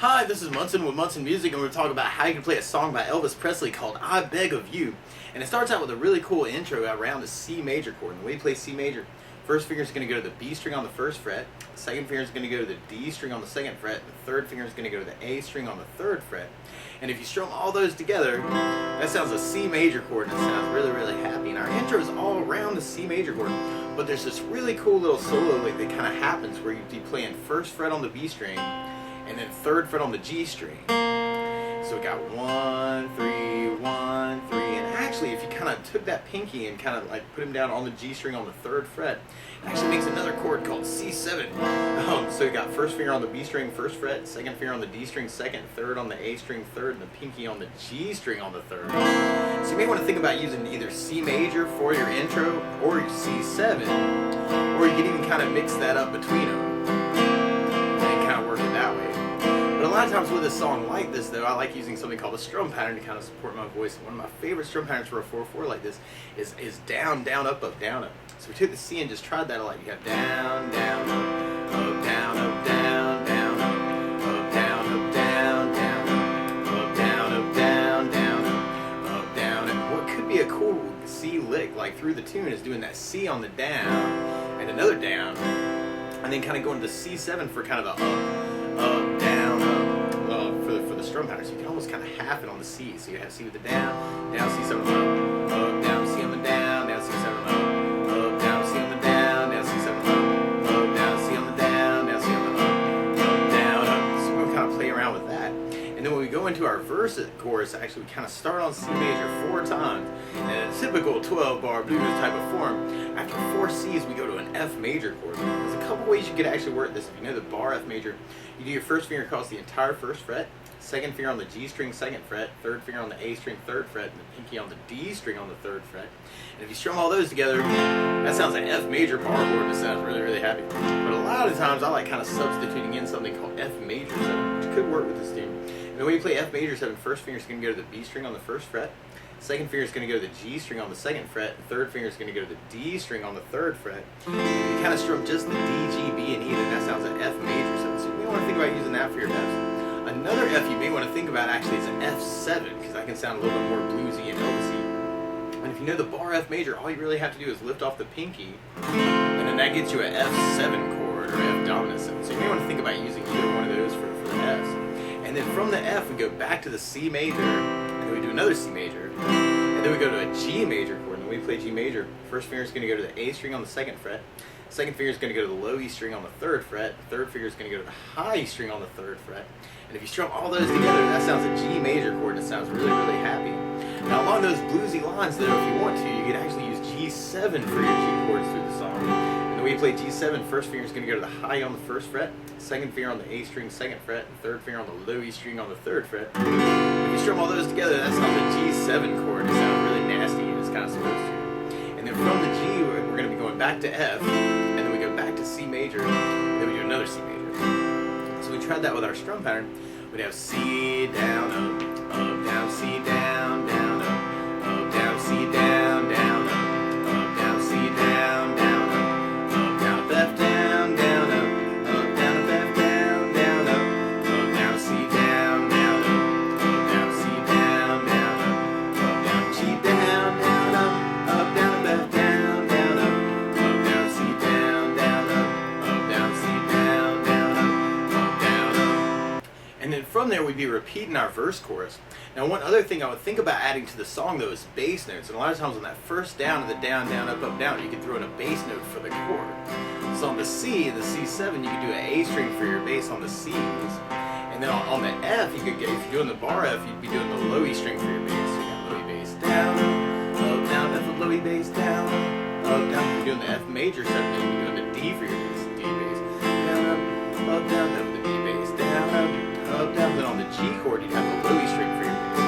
Hi, this is Munson with Munson Music, and we're going to talk about how you can play a song by Elvis Presley called I Beg of You. And it starts out with a really cool intro around the C major chord. And the way you play C major, first finger is going to go to the B string on the first fret, second finger is going to go to the D string on the second fret, the third finger is going to go to the A string on the third fret. And if you strum all those together, that sounds a C major chord, and it sounds really, really happy. And our intro is all around the C major chord, but there's this really cool little solo lick that kind of happens where you'd be playing first fret on the B string, and then third fret on the G string. So we got 1, 3, 1, 3, and actually if you kind of took that pinky and kind of like put him down on the G string on the third fret, it actually makes another chord called C7. So you got first finger on the B string, first fret, second finger on the D string, second, third on the A string, third, and the pinky on the G string on the third. So you may want to think about using either C major for your intro or your C7, or you can even kind of mix that up between them. But a lot of times with a song like this, though, I like using something called a strum pattern to kind of support my voice. One of my favorite strum patterns for a 4/4 like this is down, down, up, up, down, up. So we took the C and just tried that a lot. You got down, down, up, down, up, down, down, up, down, up, down, down, up, down, up, down, down, up, down. And what could be a cool C lick, like through the tune, is doing that C on the down and another down, and then kind of going to the C7 for kind of a up, down, up, for the strum pattern. So you can almost kind of half it on the C. So you have C with the down, down, C7, up, down, C on the down, down, C7, up, down, C on the down, down, C7, up, down, C on the down, down, C on the up, down, up. So we'll kind of play around with that. And then when we go into our verse chorus, actually we kind of start on C major 4 times in a typical 12-bar blues type of form. After 4 C's, we go to an F major chord. There's a couple ways you could actually work this. If you know the bar F major, you do your first finger across the entire first fret, second finger on the G string, second fret, third finger on the A string, third fret, and the pinky on the D string on the third fret. And if you strum all those together, that sounds like F major bar chord. That sounds really, really happy. But a lot of times I like kind of substituting in something called F major 7, which could work with this tune. And when you play F major 7, first finger is going to go to the B string on the first fret, second finger is going to go to the G string on the second fret, and third finger is going to go to the D string on the third fret. You kind of strum just the D, G, B, and E, and that sounds like F major 7. So you may want to think about using that for your Fs. Another F you may want to think about actually is an F7, because that can sound a little bit more bluesy and Elvisy. And if you know the bar F major, all you really have to do is lift off the pinky, and then that gets you an F7 chord, or F dominant 7. So you may want to think about using either one of those for the Fs. And then from the F, we go back to the C major, and then we do another C major, and then we go to a G major chord. And when we play G major, first finger is going to go to the A string on the second fret, second finger is going to go to the low E string on the third fret, third finger is going to go to the high E string on the third fret. And if you strum all those together, that sounds a G major chord, and it sounds really, really happy. Now along those bluesy lines, though, if you want to, you could actually use G7 for your G chords through the song. And the way you play G7, first finger is going to go to the high on the first fret, second finger on the A string, second fret, and third finger on the low E string on the third fret. If you strum all those together, that sounds a G7 chord. It sounds really nasty, and it's kind of supposed to. And then from the G, we're going to be going back to F, and then we go back to C major, and then we do another C major. So we tried that with our strum pattern. We'd have C, down, up, down, C, down, up, down, C, down, up, down, C, down, up, down, F, down, up, down, F, down, up, down, C, down, up, down, C, down, up, down, G, down, up, down, F, down, up, down, C, down, up, down, C, down, up, down. And then from there, we'd be repeating our verse chorus. Now, one other thing I would think about adding to the song, though, is bass notes. And a lot of times on that first down and the down, down, up, down, you can throw in a bass note for the chord. So on the C, the C7, you could do an A string for your bass on the C's. And then on the F, you could get, if you're doing the bar F, you'd be doing the low E string for your bass. So you got low E bass down, down, F with low E bass down, down. If you're doing the F major 7, then you'd be doing the D for your bass, D bass down, down, F with the B bass down, down. Then on the G chord, you'd have the low E string for your bass.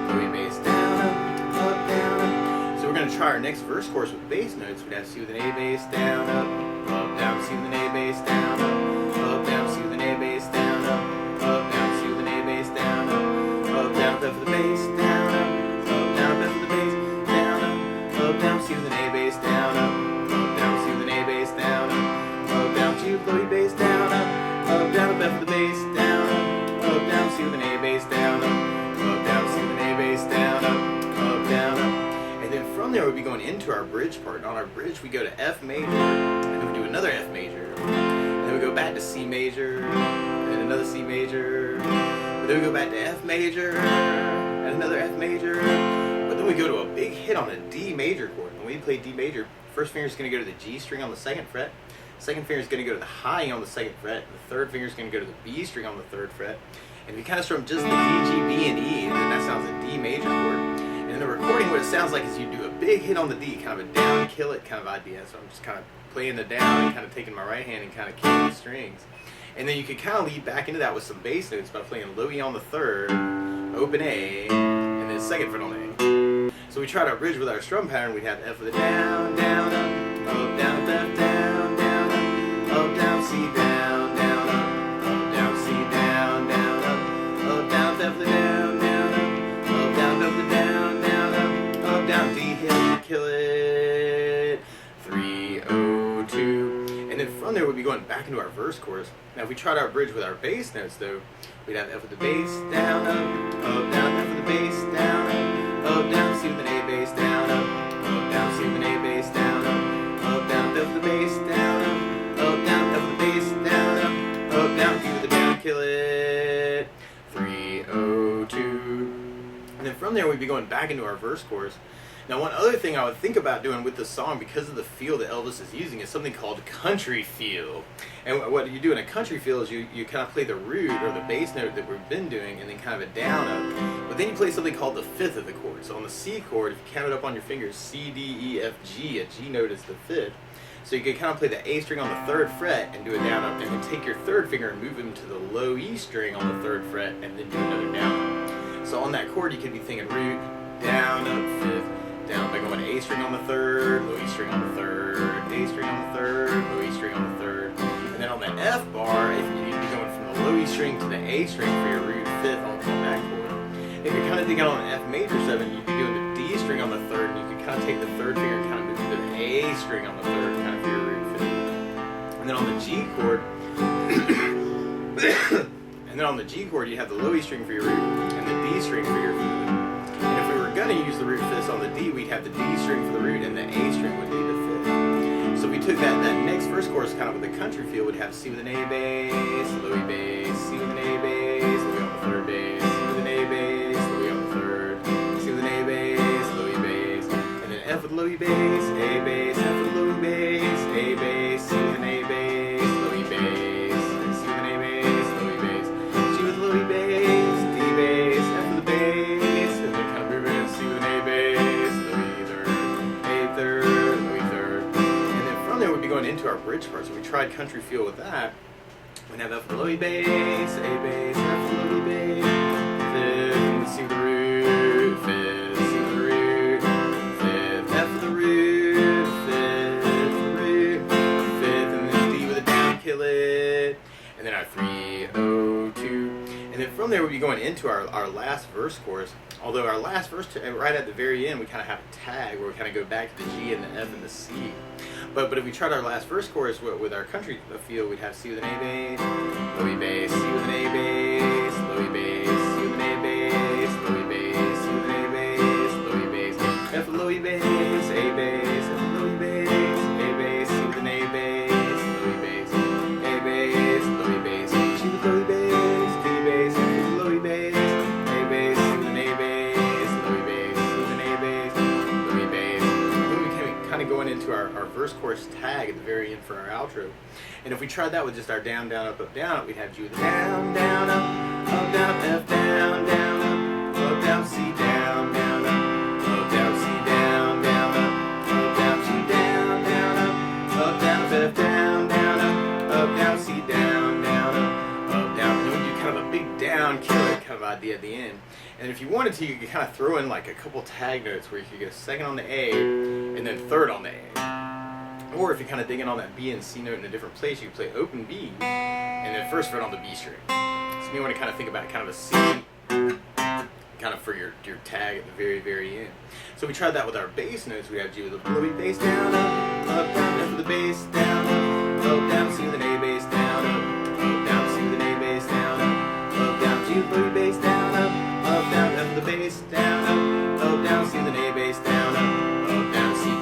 Low E bass down, down. So we're going to try our next verse chorus with bass notes. We'd have C with an A bass down, down, C with an A bass down, down, C with an A bass down, down, C with an A bass down, down, F with the bass down, down, F with the bass down, down, C with an A bass down, down, C with an A bass down, down, G with low E bass down, down, F with the bass down, down. going into our bridge part. And on our bridge, we go to F major, and then we do another F major, and then we go back to C major, and another C major, but then we go back to F major, and another F major, but then we go to a big hit on a D major chord. When we play D major, first finger is going to go to the G string on the second fret, second finger is going to go to the high on the second fret, the third finger is going to go to the B string on the third fret, and we kind of strum just the D, G, B, and E, and then that sounds a D major chord. And in the recording, what it sounds like is you do a big hit on the D, kind of a down, kill it kind of idea. So I'm just kind of playing the down and kind of taking my right hand and kind of killing the strings. And then you can kind of lead back into that with some bass notes by playing low E on the third, open A, and then second fret on A. So we try to bridge with our strum pattern. We'd have F with a down, down, up, down, F, down, down, up, down, C, down, down, up, down, C, down, down, up, down, F with a down, down, up, down, F with a down, down, up, down, D, hit, kill it, 3-0-2. And then from there we'd be going back into our verse chorus. Now if we tried our bridge with our bass notes though, we'd have F with the bass, down, up, down, F with the bass, down, up, down, C with an A bass, down, up, down, C with an A bass, down, up, down, F with the bass, down, up, down, F with the bass, down, up, down, D with the down, kill it, 3-0-2. And then from there we'd be going back into our verse chorus. Now one other thing I would think about doing with this song, because of the feel that Elvis is using, is something called country feel. And what you do in a country feel is you kind of play the root or the bass note that we've been doing and then kind of a down up. But then you play something called the fifth of the chord. So on the C chord, if you count it up on your fingers, C, D, E, F, G, a G note is the fifth. So you can kind of play the A string on the third fret and do a down up, and then take your third finger and move them to the low E string on the third fret and then do another down up. So on that chord you could be thinking root, down, up, fifth, down by going A string on the third, low E string on the third, A string on the third, low E string on the third. And then on the F bar, if you'd be going from the low E string to the A string for your root fifth on that chord. If you're kind of thinking on an F major 7, you'd be doing the D string on the third, and you could kind of take the third finger and kind of move it to the A string on the third, kind of for your root fifth. And then on the G chord, and then on the G chord, you have the low E string for your root and the D string for your fifth. And if we were going to use the root fifths on the D, we'd have the D string for the root and the A string would be the fifth. So we took that next verse chorus kind of with the country feel, would have C with an A bass, low E bass, C with an A bass, low E on the third bass, C with an A bass, low E on the third, C with an A bass, low E bass, and then F with low E bass, A bass, F with low E bass, A bass, C with an A bass, low E bass, C with an A bass, low E bass, G with low E bass, D bass, F with the bass, and then kind of move in C with an A bass, low E third, A third, low E third, and then from there we'd be going into our bridge part. So we tried country feel with that. We'd have F with low E bass, A bass, F with low E bass, fifth, and C with the root, fifth, C with the root, fifth, F with the root, fifth, the root, fifth, and then D with a down, kill it, and then our 3-0-2. And then from there we'd be going into our last verse chorus. Although our last verse, right at the very end, we kind of have a tag where we kind of go back to the G and the F and the C. But if we tried our last verse chorus with our country feel, we'd have C with an A bass, low E bass, C with an A bass, low E bass, C with an A bass, low E bass, C with an A bass, low E bass, F with low E bass, A bass, F with low E bass, A bass, C with an A bass, low E bass, A bass, low E bass, G with low E bass, D bass, F with low E bass, A bass, C with an A bass, low E bass, C with an A bass, low E bass. Then we kind of going into our verse chorus tag at the very end for our outro. And if we tried that with just our down, down, up, down, we'd have G with a down, down, up, down, up, F, down, down, C, down, down, up, down, C, down, down, down, G, down, down, F, down, down, C, down, down, down. And then we do kind of a big down, kill it kind of idea at the end. And if you wanted to, you could kind of throw in like a couple tag notes where you could go second on the A and then third on the A. Or if you're kind of digging on that B and C note in a different place, you can play open B and then first fret on the B string. So you want to kind of think about kind of a C kind of for your tag at the very, very end. So we tried that with our bass notes. We have G with a low E bass down, down, F with the bass down, down, C with an A bass down, down, C with an A bass down, down, G with low E bass down, down, F with the bass down, down, C with an A bass down, down, C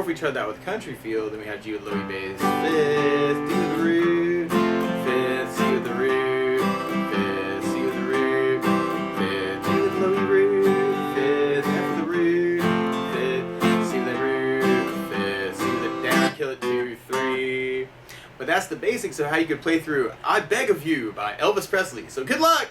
if we tried that with country feel, then we had G with low E bass, 5th, D with the root, 5th, C with the root, 5th, C with the root, 5th, D with low E root, 5th, F with the root, 5th, C with the root, 5th, C with the down, kill it 2, 3. But that's the basics of how you could play through I Beg of You by Elvis Presley. So good luck!